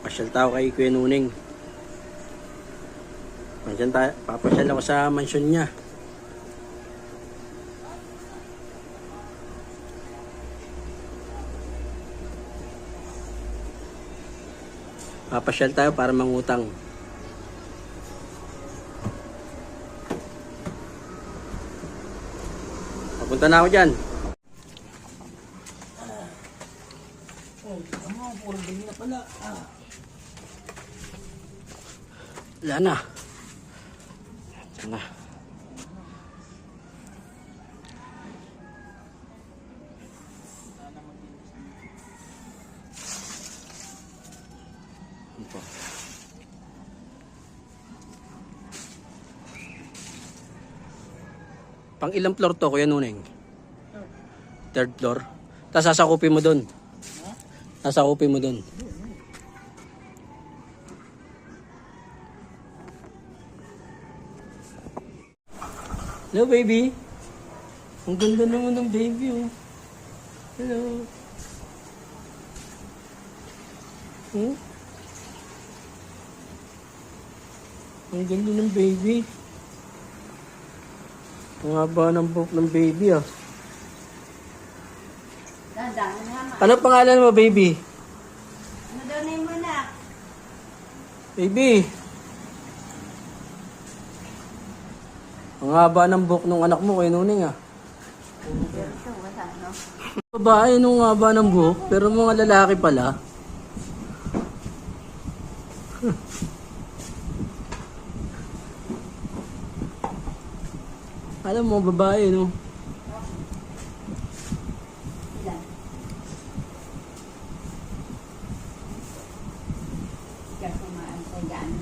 Pasyal tayo kay Kuya Nuning. Nandiyan tayo, papasyal ako sa mansyon niya. Papasyal tayo para mangutang. Papunta na ako dyan. Puro ganyan na pala. Wala na. Wala na. Ito. Pang ilang floor to, Kuya Nuning? Third floor. Tapos sasakupin mo dun. Sasakupin mo dun. Hello, baby. Ang ganda naman ng baby, oh. Hello. Ang ganda ng baby. Ang haba ng buhok ng baby, ah. Ano pangalan mo, baby? Ano daw na yung anak? Baby. Ang haba ng buhok ng anak mo, Kuya Nuning, ah. Ito, wala, no? Babae nung haba ng buhok, pero mga lalaki pala. Alam mo, babae, no? Ilan? Kaya kumaan ko dyan.